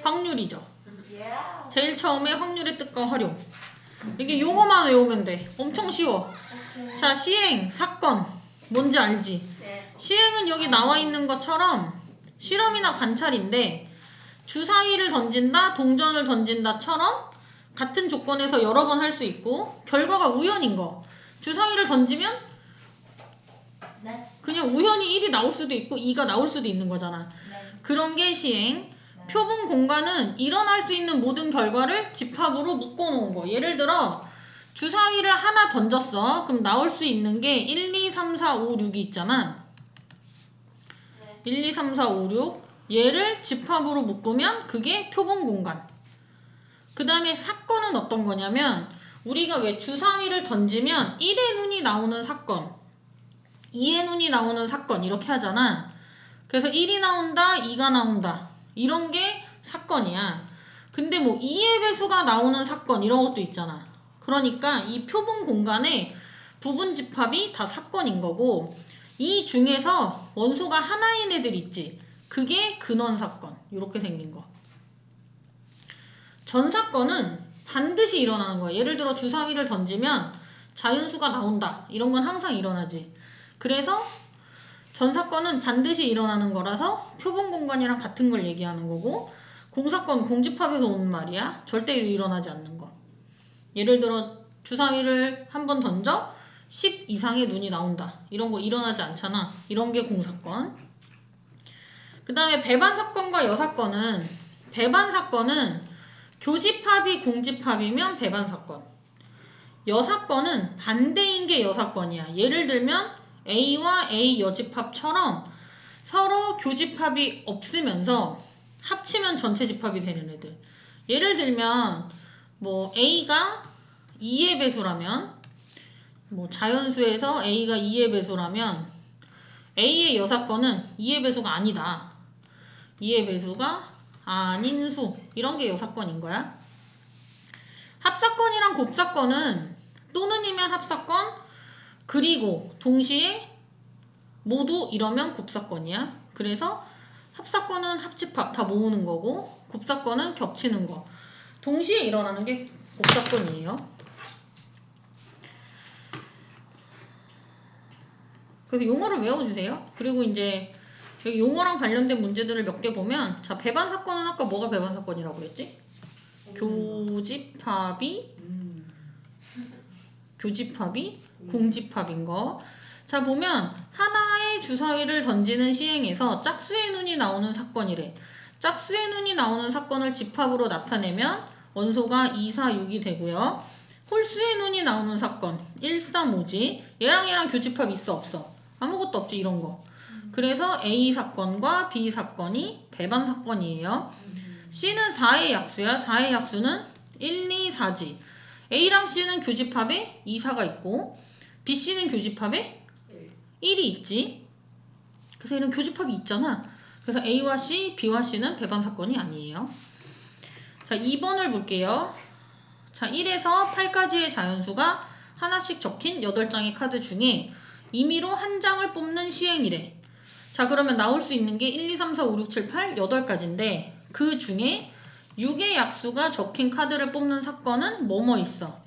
확률이죠. 제일 처음에 확률의 뜻과 활용. 이게 요거만 외우면 돼. 엄청 쉬워. 자, 시행, 사건. 뭔지 알지? 시행은 여기 나와 있는 것처럼 실험이나 관찰인데 주사위를 던진다, 동전을 던진다처럼 같은 조건에서 여러 번 할 수 있고 결과가 우연인 거. 주사위를 던지면 그냥 우연히 1이 나올 수도 있고 2가 나올 수도 있는 거잖아. 그런 게 시행. 표본 공간은 일어날 수 있는 모든 결과를 집합으로 묶어놓은 거. 예를 들어 주사위를 하나 던졌어. 그럼 나올 수 있는 게 1, 2, 3, 4, 5, 6이 있잖아. 1, 2, 3, 4, 5, 6 얘를 집합으로 묶으면 그게 표본 공간. 그 다음에 사건은 어떤 거냐면 우리가 왜 주사위를 던지면 1의 눈이 나오는 사건, 2의 눈이 나오는 사건 이렇게 하잖아. 그래서 1이 나온다, 2가 나온다 이런 게 사건이야. 근데 뭐 2의 배수가 나오는 사건 이런 것도 있잖아. 그러니까 이 표본 공간의 부분 집합이 다 사건인 거고 이 중에서 원소가 하나인 애들 있지. 그게 근원 사건. 이렇게 생긴 거. 전 사건은 반드시 일어나는 거야. 예를 들어 주사위를 던지면 자연수가 나온다. 이런 건 항상 일어나지. 그래서 전 사건은 반드시 일어나는 거라서 표본 공간이랑 같은 걸 얘기하는 거고 공사건, 공집합에서 오는 말이야. 절대 일어나지 않는 거. 예를 들어 주사위를 한 번 던져 10 이상의 눈이 나온다. 이런 거 일어나지 않잖아. 이런 게 공사건. 그 다음에 배반사건과 여사건은 배반사건은 교집합이 공집합이면 배반사건. 여사건은 반대인 게 여사건이야. 예를 들면 A와 A 여집합처럼 서로 교집합이 없으면서 합치면 전체 집합이 되는 애들. 예를 들면 뭐 A가 2의 배수라면 뭐 자연수에서 A가 2의 배수라면 A의 여사건은 2의 배수가 아니다. 2의 배수가 아닌 수. 이런 게 여사건인 거야. 합사건이랑 곱사건은 또는이면 합사건 그리고 동시에 모두 이러면 곱사건이야. 그래서 합사건은 합집합 다 모으는 거고 곱사건은 겹치는 거. 동시에 일어나는 게 곱사건이에요. 그래서 용어를 외워주세요. 그리고 이제 여기 용어랑 관련된 문제들을 몇 개 보면 자 배반사건은 아까 뭐가 배반사건이라고 그랬지? 교집합이 공집합인 거. 자 보면 하나의 주사위를 던지는 시행에서 짝수의 눈이 나오는 사건이래. 짝수의 눈이 나오는 사건을 집합으로 나타내면 원소가 2, 4, 6이 되고요. 홀수의 눈이 나오는 사건 1, 3, 5지. 얘랑 얘랑 교집합 있어 없어? 아무것도 없지 이런 거. 그래서 A 사건과 B 사건이 배반 사건이에요. C는 4의 약수야. 4의 약수는 1, 2, 4지. A랑 C는 교집합에 2, 4가 있고 B, C는 교집합에 1이 있지. 그래서 얘는 교집합이 있잖아. 그래서 A와 C, B와 C는 배반 사건이 아니에요. 자 2번을 볼게요. 자 1에서 8까지의 자연수가 하나씩 적힌 8장의 카드 중에 임의로 한 장을 뽑는 시행이래. 자 그러면 나올 수 있는 게 1, 2, 3, 4, 5, 6, 7, 8, 8가지인데 그 중에 6의 약수가 적힌 카드를 뽑는 사건은 뭐뭐 있어?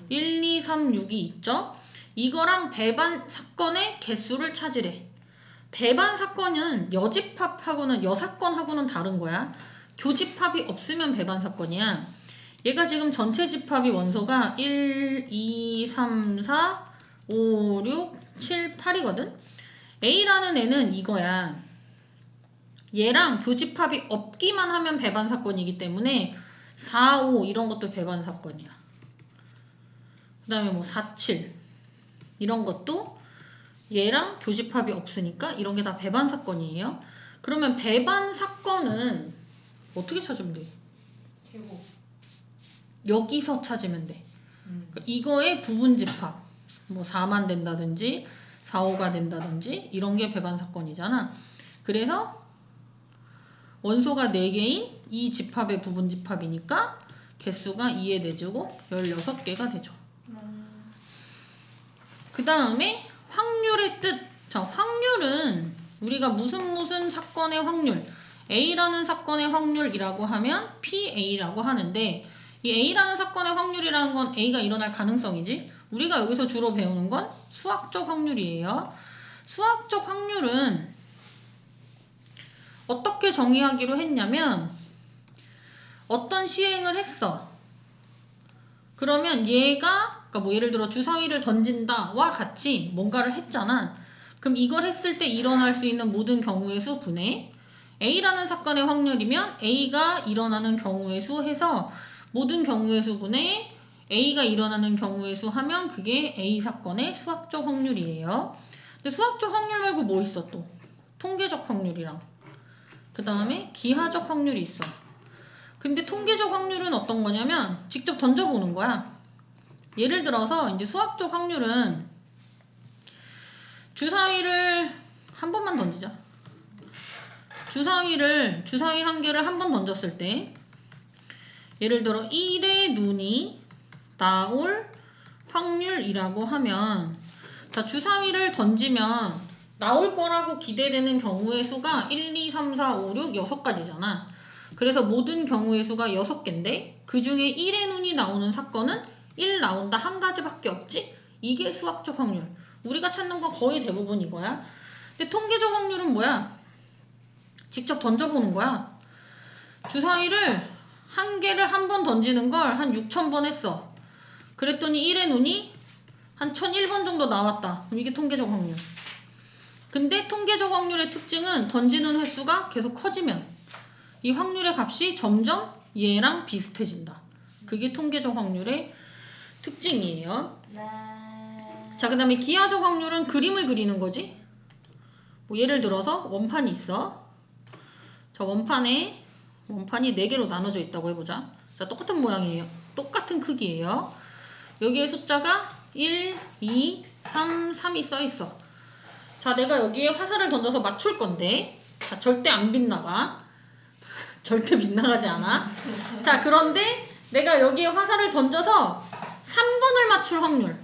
1, 2, 3, 6이 있죠? 이거랑 배반 사건의 개수를 찾으래. 배반 사건은 여집합하고는 여사건하고는 다른 거야. 교집합이 없으면 배반 사건이야. 얘가 지금 전체 집합이 원소가 1, 2, 3, 4, 5, 6, 7, 8이거든? A라는 애는 이거야. 얘랑 교집합이 없기만 하면 배반 사건이기 때문에 4, 5 이런 것도 배반 사건이야. 그 다음에 뭐 4, 7 이런 것도 얘랑 교집합이 없으니까 이런 게 다 배반 사건이에요. 그러면 배반 사건은 어떻게 찾으면 돼? 여기서 찾으면 돼. 그러니까 이거의 부분 집합 뭐 4만 된다든지 4, 5가 된다든지 이런 게 배반 사건이잖아. 그래서 원소가 4개인 이 집합의 부분 집합이니까 개수가 2의 4제곱 16개가 되죠. 그 다음에 확률의 뜻. 자, 확률은 우리가 무슨 사건의 확률 A라는 사건의 확률이라고 하면 PA라고 하는데 이 A라는 사건의 확률이라는 건 A가 일어날 가능성이지. 우리가 여기서 주로 배우는 건 수학적 확률이에요. 수학적 확률은 어떻게 정의하기로 했냐면 어떤 시행을 했어. 그러면 얘가 그러니까 뭐 예를 들어 주사위를 던진다와 같이 뭔가를 했잖아. 그럼 이걸 했을 때 일어날 수 있는 모든 경우의 수 분의 A라는 사건의 확률이면 A가 일어나는 경우의 수 해서 모든 경우의 수 분의 A가 일어나는 경우의 수 하면 그게 A 사건의 수학적 확률이에요. 근데 수학적 확률 말고 뭐 있어 또? 통계적 확률이랑 그 다음에 기하적 확률이 있어. 근데 통계적 확률은 어떤 거냐면 직접 던져보는 거야. 예를 들어서 이제 수학적 확률은 주사위를 한 번만 던지자. 주사위 한 개를 한 번 던졌을 때 예를 들어 1의 눈이 나올 확률이라고 하면 자 주사위를 던지면 나올 거라고 기대되는 경우의 수가 1, 2, 3, 4, 5, 6, 6가지잖아. 그래서 모든 경우의 수가 6개인데 그 중에 1의 눈이 나오는 사건은 1 나온다 한 가지밖에 없지? 이게 수학적 확률. 우리가 찾는 거 거의 대부분 이거야. 근데 통계적 확률은 뭐야? 직접 던져보는 거야. 주사위를 한 개를 한 번 던지는 걸 한 6,000번 했어. 그랬더니 1의 눈이 한 1,001번 정도 나왔다. 그럼 이게 통계적 확률. 근데 통계적 확률의 특징은 던지는 횟수가 계속 커지면 이 확률의 값이 점점 얘랑 비슷해진다. 그게 통계적 확률의 특징이에요. 네. 자, 그 다음에 기하적 확률은 그림을 그리는 거지. 뭐 예를 들어서 원판이 있어. 자, 원판이 4개로 나눠져 있다고 해보자. 자, 똑같은 모양이에요. 똑같은 크기예요. 여기에 숫자가 1, 2, 3, 3이 써있어. 자, 내가 여기에 화살을 던져서 맞출 건데 자, 절대 안 빗나가. 절대 빗나가지 않아. 자, 그런데 내가 여기에 화살을 던져서 3번을 맞출 확률.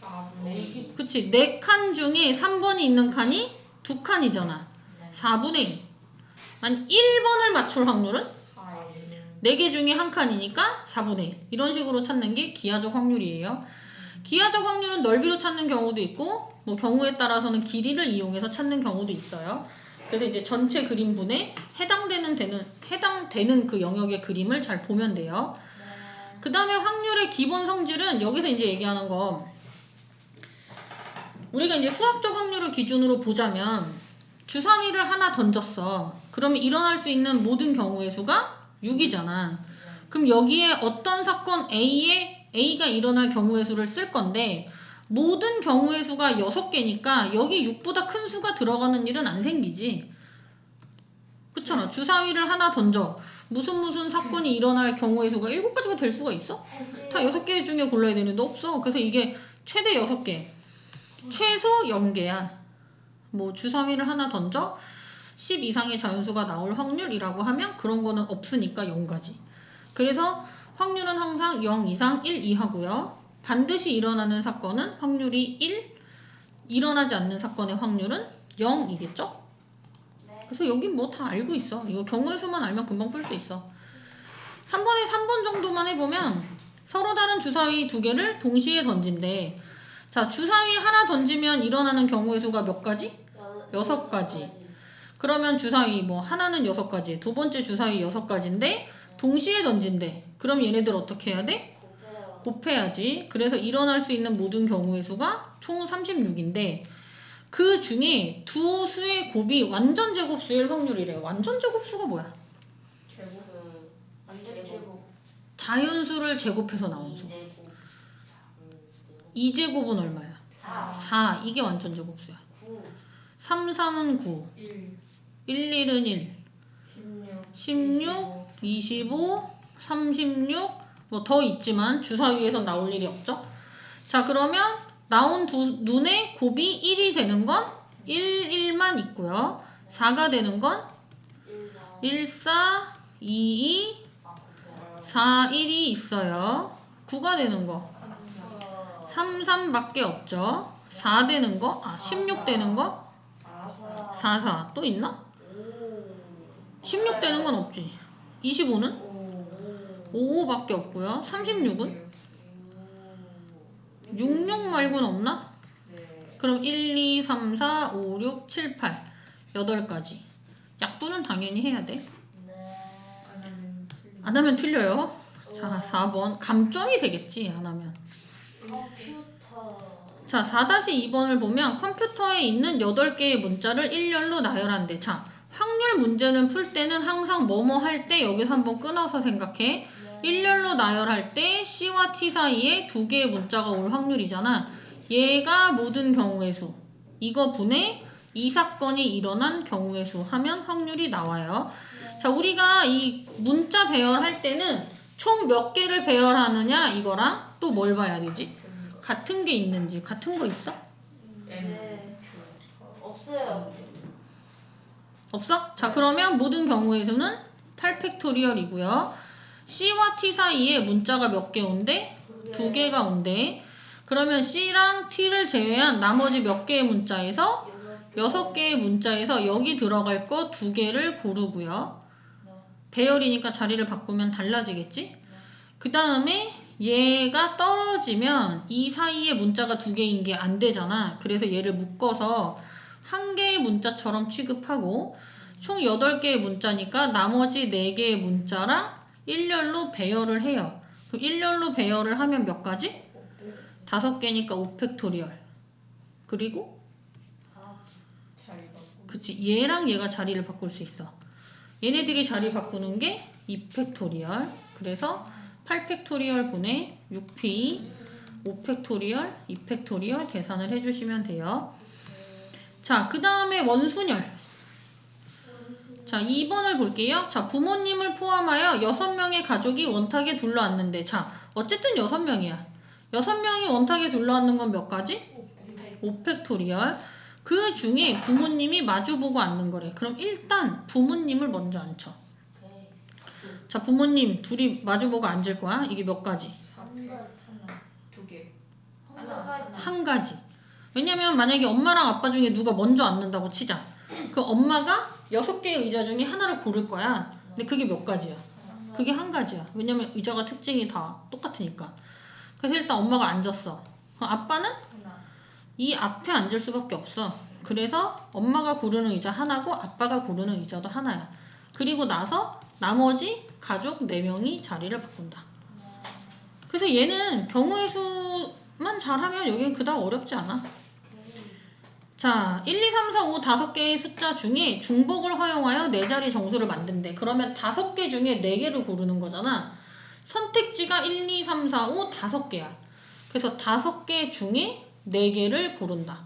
4분의 2. 그치? 4칸 중에 3번이 있는 칸이 2칸이잖아. 4분의 2. 한 1번을 맞출 확률은 4개 중에 1칸이니까 4분의 1. 이런 식으로 찾는 게 기하적 확률이에요. 기하적 확률은 넓이로 찾는 경우도 있고 뭐 경우에 따라서는 길이를 이용해서 찾는 경우도 있어요. 그래서 이제 전체 그림분에 해당되는 그 영역의 그림을 잘 보면 돼요. 그 다음에 확률의 기본 성질은 여기서 이제 얘기하는 거 우리가 이제 수학적 확률을 기준으로 보자면 주사위를 하나 던졌어. 그러면 일어날 수 있는 모든 경우의 수가 6이잖아. 그럼 여기에 어떤 사건 A가 일어날 경우의 수를 쓸 건데 모든 경우의 수가 6개니까 여기 6보다 큰 수가 들어가는 일은 안 생기지. 그렇잖아. 주사위를 하나 던져. 무슨 사건이 일어날 경우의 수가 7가지가 될 수가 있어? 다 6개 중에 골라야 되는데 없어. 그래서 이게 최대 6개. 최소 0개야. 뭐 주사위를 하나 던져 10 이상의 자연수가 나올 확률이라고 하면 그런 거는 없으니까 0가지. 그래서 확률은 항상 0 이상 1 이하고요. 반드시 일어나는 사건은 확률이 1, 일어나지 않는 사건의 확률은 0이겠죠? 그래서 여기 뭐 다 알고 있어. 이거 경우의 수만 알면 금방 풀 수 있어. 3번에 3번 정도만 해보면 서로 다른 주사위 2개를 동시에 던진대. 자, 주사위 하나 던지면 일어나는 경우의 수가 몇 가지? 6가지. 그러면 주사위 뭐 하나는 6가지, 두 번째 주사위 6가지인데 동시에 던진대. 그럼 얘네들 어떻게 해야 돼? 곱해야지. 그래서 일어날 수 있는 모든 경우의 수가 총 36인데 그 중에 두 수의 곱이 완전 제곱수일 확률이래. 완전 제곱수가 뭐야? 완전 제곱. 자연수를 제곱해서 나온 수. 2제곱은 얼마야? 4. 이게 완전 제곱수야. 3, 3은 9. 1, 1은 1. 16, 25, 36. 뭐 더 있지만 주사위에선 나올 일이 없죠. 자, 그러면 나온 눈의 곱이 1이 되는 건 1, 1만 있고요. 4가 되는 건 1, 4, 2, 2, 4, 1이 있어요. 9가 되는 거 3, 3밖에 없죠. 4 되는 거, 16 되는 거 4, 4. 또 있나? 16 되는 건 없지. 25는? 5. 5밖에 없고요. 36은? 66 말고는 없나? 네. 그럼 1, 2, 3, 4, 5, 6, 7, 8 8가지. 약분은 당연히 해야 돼. 안 하면 틀려요. 자, 4번. 감점이 되겠지, 안 하면. 컴퓨터. 자, 4-2번을 보면 컴퓨터에 있는 8개의 문자를 일렬로 나열한대. 자, 확률 문제는 풀 때는 항상 뭐뭐 할 때 여기서 한번 끊어서 생각해. 일렬로 나열할 때 C와 T 사이에 2개의 문자가 올 확률이잖아. 얘가 모든 경우의 수. 이거 분의 이 사건이 일어난 경우의 수 하면 확률이 나와요. 자, 우리가 이 문자 배열할 때는 총 몇 개를 배열하느냐 이거랑 또 뭘 봐야 되지? 같은 게 있는지. 같은 거 있어? 네. 없어요. 없어? 자, 그러면 모든 경우의 수는 8팩토리얼이고요. C와 T 사이에 문자가 몇 개 온대? 2개가 온대. 그러면 C랑 T를 제외한 나머지 몇 개의 문자에서 6개의 문자에서 여기 들어갈 거 2개를 고르고요. 배열이니까 자리를 바꾸면 달라지겠지? 그 다음에 얘가 떨어지면 이 사이에 문자가 2개인 게 안 되잖아. 그래서 얘를 묶어서 한 개의 문자처럼 취급하고 총 8개의 문자니까 나머지 4개의 문자랑 일렬로 배열을 해요. 그럼 일렬로 배열을 하면 몇 가지? 5개니까 5팩토리얼. 그리고 그치, 얘랑 얘가 자리를 바꿀 수 있어. 얘네들이 자리 바꾸는 게 2팩토리얼. 그래서 8팩토리얼 분의 6p 5팩토리얼 2팩토리얼 계산을 해주시면 돼요. 자, 그 다음에 원순열. 자, 2번을 볼게요. 자, 부모님을 포함하여 6명의 가족이 원탁에 둘러앉는데, 자, 어쨌든 6명이야. 6명이 원탁에 둘러앉는 건 몇 가지? 5팩토리얼. 그 중에 부모님이 마주보고 앉는 거래. 그럼 일단 부모님을 먼저 앉혀. 자, 부모님 둘이 마주보고 앉을 거야. 이게 몇 가지? 2개. 한 가지. 왜냐면 만약에 엄마랑 아빠 중에 누가 먼저 앉는다고 치자. 그 엄마가 6개의 의자 중에 하나를 고를 거야. 근데 그게 몇 가지야? 그게 한 가지야. 왜냐면 의자가 특징이 다 똑같으니까. 그래서 일단 엄마가 앉았어. 그럼 아빠는 이 앞에 앉을 수밖에 없어. 그래서 엄마가 고르는 의자 하나고 아빠가 고르는 의자도 하나야. 그리고 나서 나머지 가족 4명이 자리를 바꾼다. 그래서 얘는 경우의 수만 잘하면 여기는 그닥 어렵지 않아. 자, 1, 2, 3, 4, 5 5개의 숫자 중에 중복을 허용하여 4자리 정수를 만든대. 그러면 5개 중에 4개를 고르는 거잖아. 선택지가 1, 2, 3, 4, 5 5개야. 그래서 5개 중에 4개를 고른다.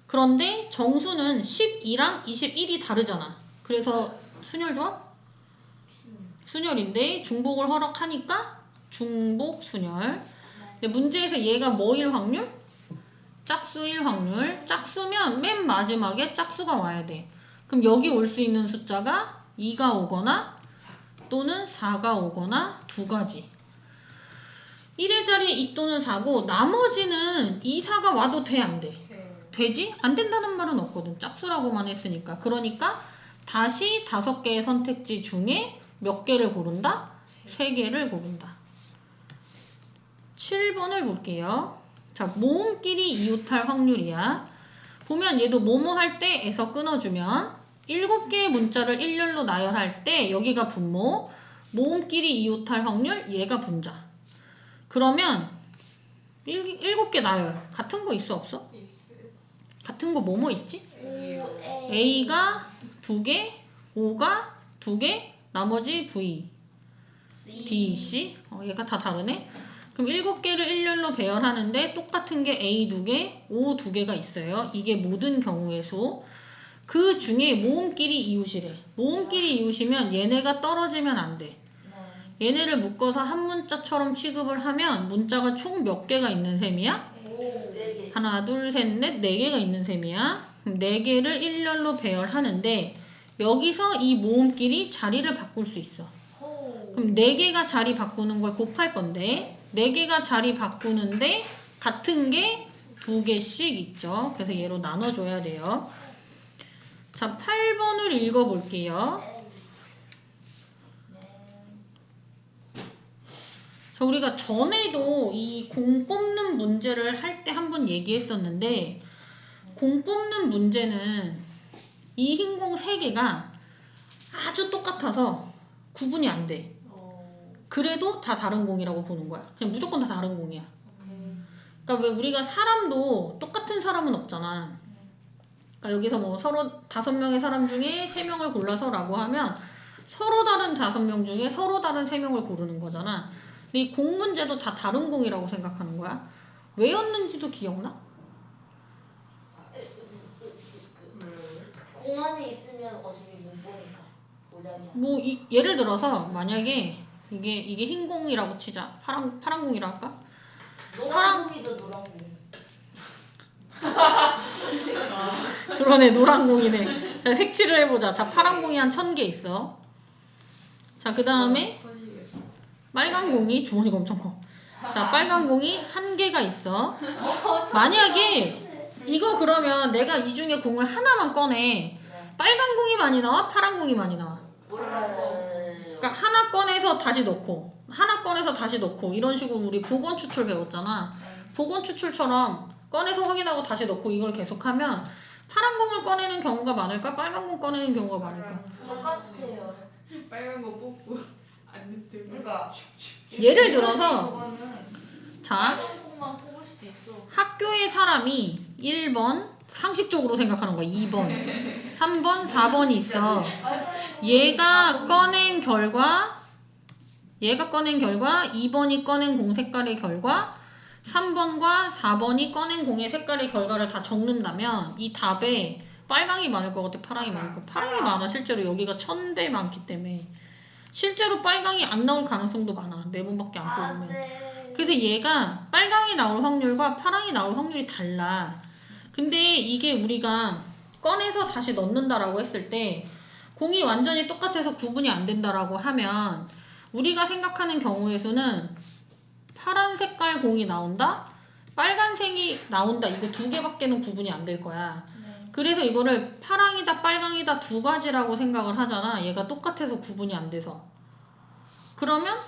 그런데 정수는 12랑 21이 다르잖아. 그래서 순열 조합? 순열인데 중복을 허락하니까 중복 순열. 근데 문제에서 얘가 뭐일 확률? 짝수일 확률. 짝수면 맨 마지막에 짝수가 와야 돼. 그럼 여기 올 수 있는 숫자가 2가 오거나 또는 4가 오거나 2가지. 1의 자리에 2 또는 4고 나머지는 2, 4가 와도 돼, 안 돼? 되지? 안 된다는 말은 없거든. 짝수라고만 했으니까. 그러니까 다시 5개의 선택지 중에 몇 개를 고른다? 3개를 고른다. 7번을 볼게요. 자, 모음끼리 이웃할 확률이야. 보면 얘도 뭐뭐 할 때에서 끊어주면 7개의 문자를 일렬로 나열할 때 여기가 분모, 모음끼리 이웃할 확률, 얘가 분자. 그러면 7개 나열. 같은 거 있어 없어? 같은 거 뭐뭐 있지? A가 2개, O가 2개, 나머지 V, D, C. 얘가 다 다르네. 그럼 7개를 일렬로 배열하는데 똑같은 게 A 2개, O 2개가 있어요. 이게 모든 경우의 수. 그 중에 모음끼리 이웃이래. 모음끼리 이웃이면 얘네가 떨어지면 안 돼. 얘네를 묶어서 한 문자처럼 취급을 하면 문자가 총 몇 개가 있는 셈이야? 하나, 둘, 셋, 넷, 4개가 있는 셈이야. 그럼 4개를 일렬로 배열하는데 여기서 이 모음끼리 자리를 바꿀 수 있어. 그럼 4개가 자리 바꾸는 걸 곱할 건데 4개가 자리 바꾸는데 같은 게 2개씩 있죠. 그래서 얘로 나눠줘야 돼요. 자, 8번을 읽어볼게요. 자, 우리가 전에도 이 공 뽑는 문제를 할 때 한번 얘기했었는데, 공 뽑는 문제는 이 흰 공 3개가 아주 똑같아서 구분이 안 돼. 그래도 다 다른 공이라고 보는 거야. 그냥 무조건 다 다른 공이야. 그러니까 왜 우리가 사람도 똑같은 사람은 없잖아. 그러니까 여기서 뭐 서로 5명의 사람 중에 3명을 골라서라고 하면 서로 다른 5명 중에 서로 다른 3명을 고르는 거잖아. 근데 이 공 문제도 다 다른 공이라고 생각하는 거야. 왜였는지도 기억나? 공 안에 있으면 어차피 못 보니까 모자이야. 뭐 예를 들어서 만약에 이게 흰 공이라고 치자. 파란 공이라고 할까? 노란 공이도 노란 공. 그러네, 노란 공이네. 자, 색칠을 해보자. 자, 파란 공이 한 1000개 있어. 자, 그 다음에 빨간 공이, 주머니가 엄청 커. 자, 빨간 공이 1개가 있어. 만약에 이거 그러면 내가 이 중에 공을 하나만 꺼내. 빨간 공이 많이 나와? 파란 공이 많이 나와? 몰라요. 그러니까 하나 꺼내서 다시 넣고, 하나 꺼내서 다시 넣고, 이런 식으로 우리 복원 추출 배웠잖아. 복원 추출처럼 꺼내서 확인하고 다시 넣고 이걸 계속하면 파란 공을 꺼내는 경우가 많을까? 빨간 공 꺼내는 경우가 많을까? 똑같아요. 빨간 거 뽑고 안 넣죠. 그러니까 예를 들어서 저거는 자, 빨간 공만 뽑을 수도 있어. 학교의 사람이 1번 상식적으로 생각하는 거야. 2번, 3번, 4번이 있어. 얘가 꺼낸 결과 2번이 꺼낸 공 색깔의 결과 3번과 4번이 꺼낸 공의 색깔의 결과를 다 적는다면 이 답에 빨강이 많을 것 같아? 파랑이 많을 것 같아? 파랑이 많아. 실제로 여기가 1000배 많기 때문에 실제로 빨강이 안 나올 가능성도 많아. 4번밖에 안 뽑으면. 네. 그래서 얘가 빨강이 나올 확률과 파랑이 나올 확률이 달라. 근데 이게 우리가 꺼내서 다시 넣는다라고 했을 때 공이 완전히 똑같아서 구분이 안 된다라고 하면 우리가 생각하는 경우의 수는 파란 색깔 공이 나온다? 빨간색이 나온다. 이거 2개밖에는 구분이 안 될 거야. 그래서 이거를 파랑이다 빨강이다 2가지라고 생각을 하잖아. 얘가 똑같아서 구분이 안 돼서. 그러면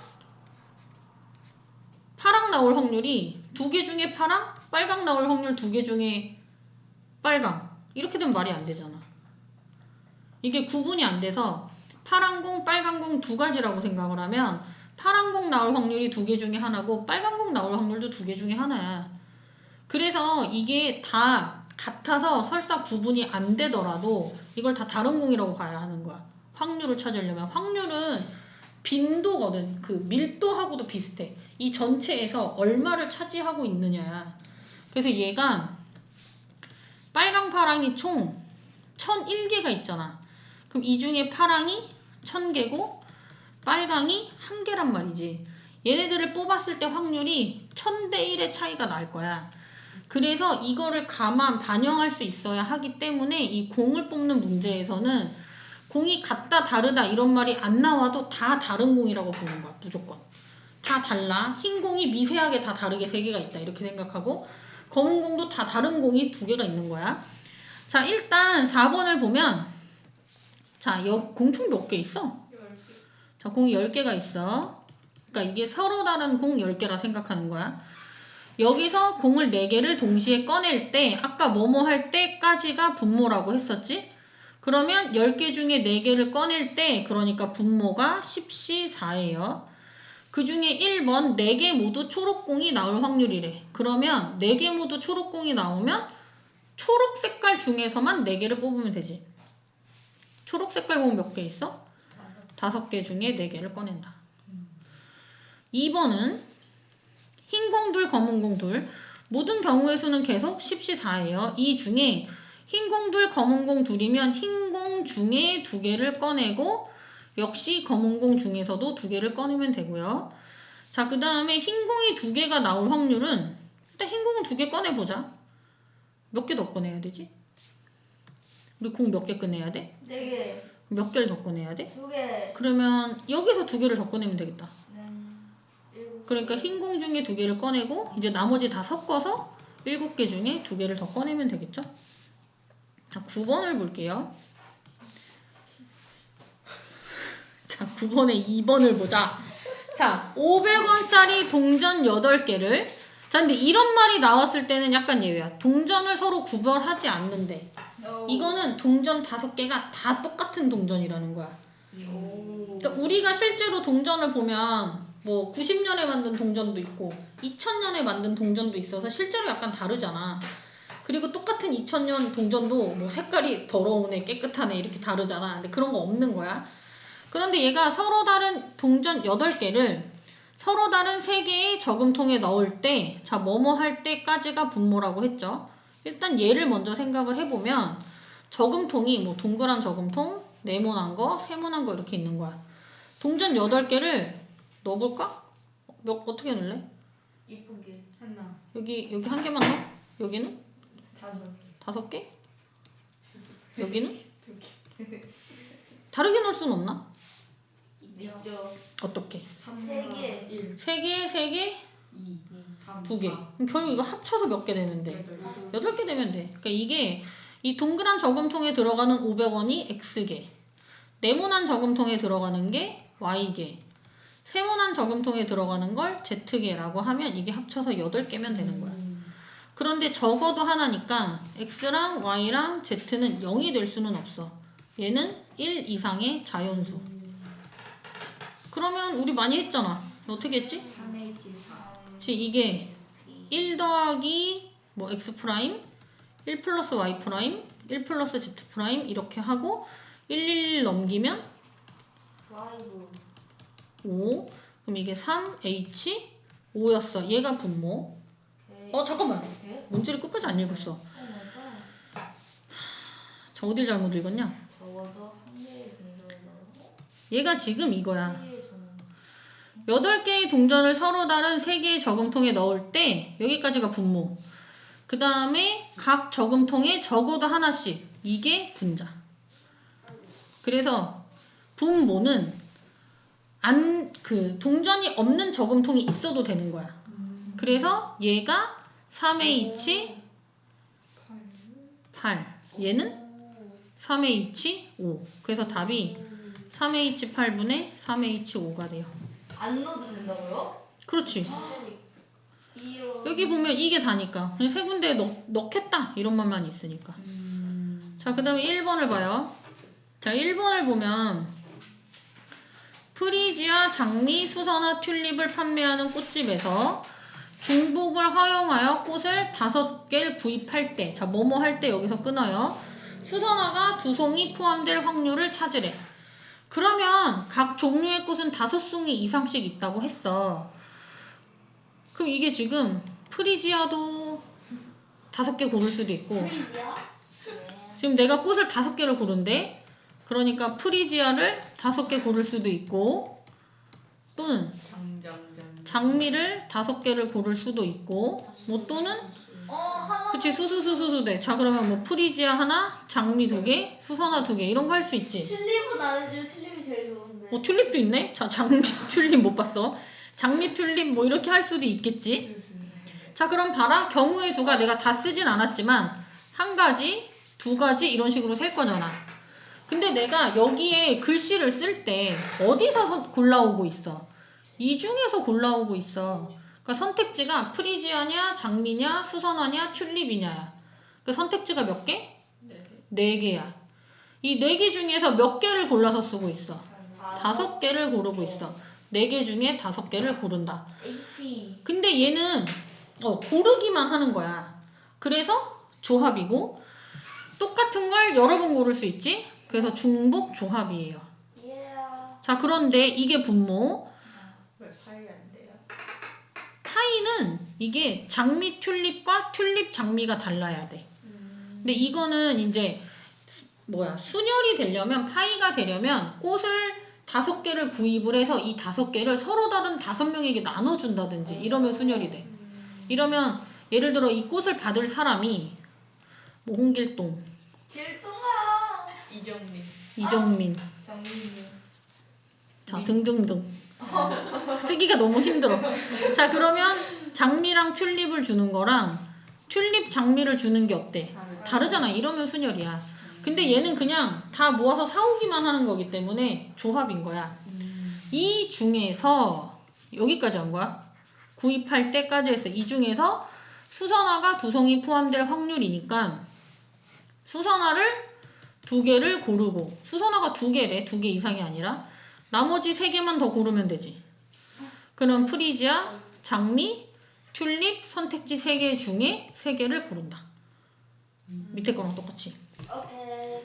파랑 나올 확률이 2개 중에 파랑, 빨강 나올 확률 2개 중에 빨강. 이렇게 되면 말이 안 되잖아. 이게 구분이 안 돼서 파란 공, 빨간 공 2가지라고 생각을 하면 파란 공 나올 확률이 2개 중에 하나고 빨간 공 나올 확률도 2개 중에 하나야. 그래서 이게 다 같아서 설사 구분이 안 되더라도 이걸 다 다른 공이라고 봐야 하는 거야. 확률을 찾으려면. 확률은 빈도거든. 그 밀도하고도 비슷해. 이 전체에서 얼마를 차지하고 있느냐야. 그래서 얘가 빨강 파랑이 총 1001개가 있잖아. 그럼 이 중에 파랑이 1000개고 빨강이 1개란 말이지. 얘네들을 뽑았을 때 확률이 1000대 1의 차이가 날 거야. 그래서 이거를 반영할 수 있어야 하기 때문에 이 공을 뽑는 문제에서는 공이 같다 다르다 이런 말이 안 나와도 다 다른 공이라고 보는 거야. 무조건. 다 달라. 흰 공이 미세하게 다 다르게 3개가 있다. 이렇게 생각하고 검은 공도 다 다른 공이 2개가 있는 거야. 자, 일단 4번을 보면 자, 공총 몇 개 있어? 자, 공이 10개가 있어. 그러니까 이게 서로 다른 공 10개라 생각하는 거야. 여기서 공을 4개를 동시에 꺼낼 때 아까 뭐뭐 할 때까지가 분모라고 했었지? 그러면 10개 중에 4개를 꺼낼 때 그러니까 분모가 10C4예요. 그 중에 1번 4개 모두 초록공이 나올 확률이래. 그러면 4개 모두 초록공이 나오면 초록 색깔 중에서만 4개를 뽑으면 되지. 초록 색깔 공 몇 개 있어? 5개 중에 4개를 꺼낸다. 2번은 흰 공 둘, 검은 공 둘. 모든 경우의 수는 계속 10C4예요. 이 중에 흰 공 둘, 검은 공 둘이면 흰 공 중에 2개를 꺼내고 역시 검은 공 중에서도 2개를 꺼내면 되고요. 자, 그 다음에 흰 공이 2개가 나올 확률은 일단 흰 공은 2개 꺼내보자. 몇 개 더 꺼내야 되지? 우리 공 몇 개 꺼내야 돼? 4개. 몇 개를 더 꺼내야 돼? 2개. 그러면 여기서 2개를 더 꺼내면 되겠다. 네. 7개. 그러니까 흰 공 중에 2개를 꺼내고 이제 나머지 다 섞어서 7개 중에 2개를 더 꺼내면 되겠죠? 자, 9번을 볼게요. 자, 9번에 2번을 보자. 자, 500원짜리 동전 8개를. 자, 근데 이런 말이 나왔을 때는 약간 예외야. 동전을 서로 구별하지 않는데. 이거는 동전 5개가 다 똑같은 동전이라는 거야. 그러니까 우리가 실제로 동전을 보면 뭐 90년에 만든 동전도 있고 2000년에 만든 동전도 있어서 실제로 약간 다르잖아. 그리고 똑같은 2000년 동전도 뭐 색깔이 더러우네 깨끗하네 이렇게 다르잖아. 근데 그런 거 없는 거야. 그런데 얘가 서로 다른 동전 8개를 서로 다른 3개의 저금통에 넣을 때, 자, 뭐뭐 할 때까지가 분모라고 했죠. 일단 얘를 먼저 생각을 해보면 저금통이 뭐 동그란 저금통, 네모난 거, 세모난 거 이렇게 있는 거야. 동전 8개를 넣어볼까? 어떻게 넣을래? 이쁘게. 하나. 여기 한 개만 넣어? 여기는? 5개? 여기는? 2개. 다르게 넣을 수는 없나? 있죠. 어떻게? 3개. 1. 3개, 3개, 2. 3. 2개. 그럼 결국 이거 합쳐서 몇 개 되면 돼? 8개 되면 돼. 그러니까 이게 이 동그란 저금통에 들어가는 500원이 X개, 네모난 저금통에 들어가는 게 Y개, 세모난 저금통에 들어가는 걸 Z개라고 하면 이게 합쳐서 8개면 되는 거야. 그런데 적어도 하나니까 X랑 Y랑 Z는 0이 될 수는 없어. 얘는 1 이상의 자연수. 그러면 우리 많이 했잖아. 어떻게 했지? 3H4. 이게 1 더하기 뭐 X 프라임, 1 플러스 Y 프라임, 1 플러스 Z 프라임 이렇게 하고 111 넘기면 5. 그럼 이게 3H 5였어. 얘가 분모. 잠깐만. 문제를 끝까지 안 읽었어. 저 어딜 잘못 읽었냐? 적어도 한 개의 동전을 넣고 얘가 지금 이거야. 3개의 8개의 동전을 서로 다른 3개의 저금통에 넣을 때 여기까지가 분모. 그 다음에 각 저금통에 적어도 하나씩. 이게 분자. 그래서 분모는 동전이 없는 저금통이 있어도 되는 거야. 그래서 얘가 3H 8. 얘는 3H 5. 그래서 답이 3H 8분의 3H 5가 돼요. 안 넣어도 된다고요? 그렇지. 이런. 여기 보면 이게 다니까. 그냥 세 군데에 넣겠다. 이런 말만 있으니까. 자, 그 다음에 1번을 봐요. 자, 1번을 보면 프리지아, 장미, 수선화, 튤립을 판매하는 꽃집에서 중복을 허용하여 꽃을 5개를 구입할 때, 자, 뭐뭐 할 때 여기서 끊어요. 수선화가 2송이 포함될 확률을 찾으래. 그러면 각 종류의 꽃은 5송이 이상씩 있다고 했어. 그럼 이게 지금 프리지아도 5개 고를 수도 있고, 프리지아? 지금 내가 꽃을 5개를 고른대. 그러니까 프리지아를 5개 고를 수도 있고, 또는 장미를 5개를 고를 수도 있고, 뭐 또는 하나. 그치, 수수수수수대. 자, 그러면 뭐 프리지아 하나, 장미 2개, 수선화 2개 이런 거 할 수 있지. 튤립은 안 해줘요. 튤립이 제일 좋은데. 튤립도 있네. 자, 장미 튤립 못 봤어. 장미 튤립 뭐 이렇게 할 수도 있겠지. 자, 그럼 봐라. 경우의 수가 내가 다 쓰진 않았지만 1가지, 2가지 이런 식으로 셀 거잖아. 근데 내가 여기에 글씨를 쓸 때 어디서 골라오고 있어? 이 중에서 골라오고 있어. 그러니까 선택지가 프리지아냐, 장미냐, 수선화냐, 튤립이냐야. 그러니까 선택지가 몇 개? 4개야. 이 4개 중에서 몇 개를 골라서 쓰고 있어? 5개를 고르고 있어. 4개 중에 5개를 고른다. H. 근데 얘는 고르기만 하는 거야. 그래서 조합이고 똑같은 걸 여러 번 고를 수 있지. 그래서 중복 조합이에요. 자, 그런데 이게 분모. 왜 파이 안 돼요? 파이는 이게 장미 튤립과 튤립 장미가 달라야 돼. 근데 이거는 이제 순열이 되려면, 파이가 되려면 꽃을 5개를 구입을 해서 이 5개를 서로 다른 5명에게 나눠준다든지 이러면 순열이 돼. 이러면 예를 들어 이 꽃을 받을 사람이 뭐 홍길동, 길동아. 이정민, 정민이. 자, 등등등. 쓰기가 너무 힘들어. 자, 그러면 장미랑 튤립을 주는 거랑 튤립 장미를 주는 게 어때? 다르잖아. 이러면 순열이야. 근데 얘는 그냥 다 모아서 사오기만 하는 거기 때문에 조합인 거야. 이 중에서 여기까지 한 거야. 구입할 때까지 했어. 이 중에서 수선화가 2송이 포함될 확률이니까 수선화를 2개를 고르고, 수선화가 2개래. 2개 이상이 아니라 나머지 3개만 더 고르면 되지. 그럼 프리지아, 장미, 튤립 선택지 3개 중에 3개를 고른다. 밑에 거랑 똑같이. 오케이.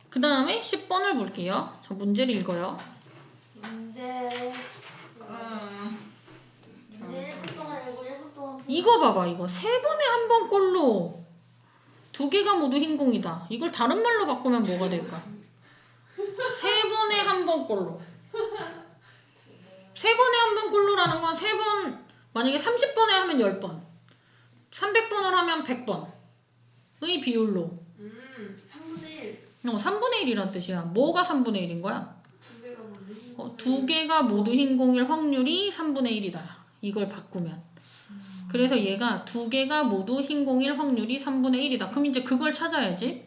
그 다음에 10번을 볼게요. 자, 문제를 읽어요. 문제 1분 동안 읽고 1분 동안 푸- 이거 봐봐. 이거 3번에 한 번 꼴로 2개가 모두 흰공이다. 이걸 다른 말로 바꾸면 뭐가 될까? 3번에 한 번 꼴로. 3번에 한 번 꼴로라는 건 3번, 만약에 30번에 하면 10번, 300번을 하면 100번의 비율로. 3분의 1. 3분의 1이란 뜻이야. 뭐가 3분의 1인 거야? 2개가 뭔데? 2개가 모두 흰공일 확률이 3분의 1이다. 이걸 바꾸면. 그래서 얘가 2개가 모두 흰공일 확률이 3분의 1이다. 그럼 이제 그걸 찾아야지.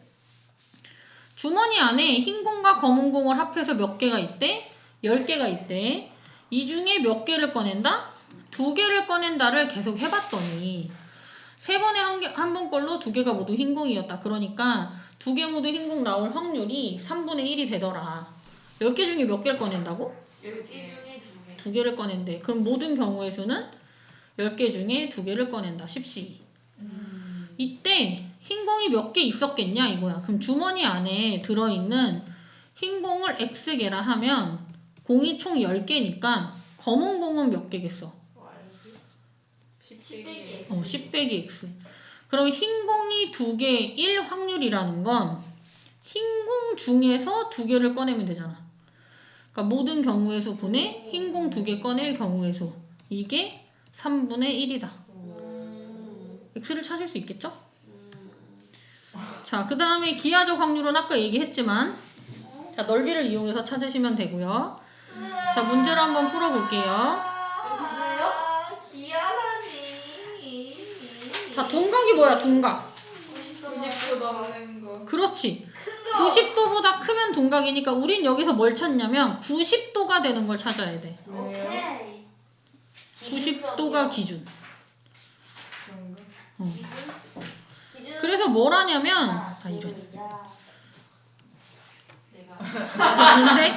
주머니 안에 흰공과 검은공을 합해서 몇 개가 있대? 10개가 있대. 이 중에 몇 개를 꺼낸다? 2개를 꺼낸다를 계속 해봤더니 3번에 한 번 걸로 2개가 모두 흰공이었다. 그러니까 2개 모두 흰공 나올 확률이 3분의 1이 되더라. 10개 중에 몇 개를 꺼낸다고? 10개 중에 2개. 2개를 꺼낸대. 그럼 모든 경우의 수는 10개 중에 2개를 꺼낸다. 10C. 이때 흰공이 몇 개 있었겠냐 이거야. 그럼 주머니 안에 들어있는 흰공을 X개라 하면 공이 총 10개니까 검은 공은 몇 개겠어? 10 10 빼기 X. 그럼 흰공이 2개일 확률이라는 건 흰공 중에서 2개를 꺼내면 되잖아. 그러니까 모든 경우의 수 분의 흰공 2개 꺼낼 경우의 수. 이게 3분의 1이다. X를 찾을 수 있겠죠? 자, 그 다음에 기하적 확률은 아까 얘기했지만, 자, 넓이를 이용해서 찾으시면 되고요. 자, 문제를 한번 풀어볼게요. 기아라니. 자, 둔각이 뭐야, 둔각? 90도 넘는 거. 그렇지. 90도보다 크면 둔각이니까 우린 여기서 뭘 찾냐면 90도가 되는 걸 찾아야 돼. 오케이. 90도가 기준. 그런가? 기준. 그래서 뭘 하냐면, 이런. 지름이야. 내가 이게 아닌데?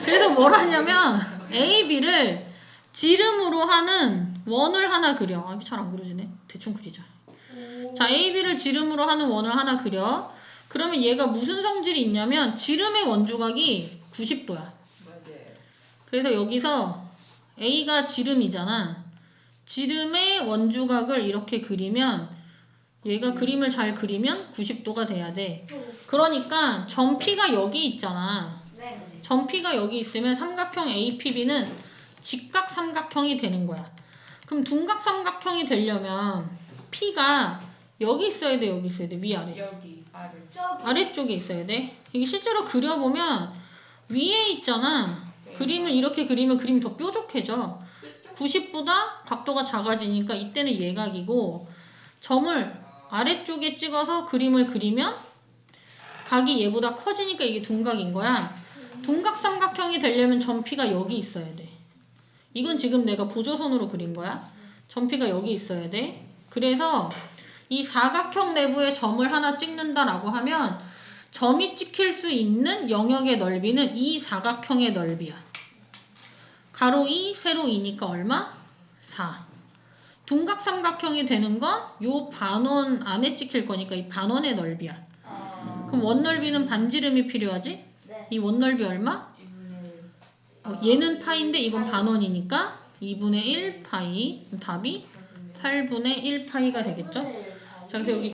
그래서 뭘 하냐면 A, B를 지름으로 하는 원을 하나 그려. 아, 잘 안 그려지네. 대충 그리자. 자, A, B를 지름으로 하는 원을 하나 그려. 그러면 얘가 무슨 성질이 있냐면 지름의 원주각이 90도야. 맞아요. 그래서 여기서 A가 지름이잖아. 지름의 원주각을 이렇게 그리면 얘가 그림을 잘 그리면 90도가 돼야 돼. 그러니까 점 P가 여기 있잖아. 네. 점 P가 여기 있으면 삼각형 APB는 직각 삼각형이 되는 거야. 그럼 둔각 삼각형이 되려면 P가 여기 있어야 돼, 여기 있어야 돼, 위아래. 여기 아래. 저기. 아래쪽에 있어야 돼. 이게 실제로 그려보면 위에 있잖아. 그림을 이렇게 그리면 그림이 더 뾰족해져. 90보다 각도가 작아지니까 이때는 예각이고, 점을 아래쪽에 찍어서 그림을 그리면 각이 얘보다 커지니까 이게 둔각인 거야. 둔각 삼각형이 되려면 점 P가 여기 있어야 돼. 이건 지금 내가 보조선으로 그린 거야. 점 P가 여기 있어야 돼. 그래서 이 사각형 내부에 점을 하나 찍는다라고 하면 점이 찍힐 수 있는 영역의 넓이는 이 사각형의 넓이야. 가로 2, 세로 2니까 얼마? 4. 둔각 삼각형이 되는 건 요 반원 안에 찍힐 거니까 이 반원의 넓이야. 그럼 원 넓이는 반지름이 필요하지? 네. 이 원 넓이 얼마? 2분의 1. 얘는 파이인데 이건 반원이니까 2분의 1 파이. 답이 8분의 1 파이가 되겠죠? 자, 그래서 여기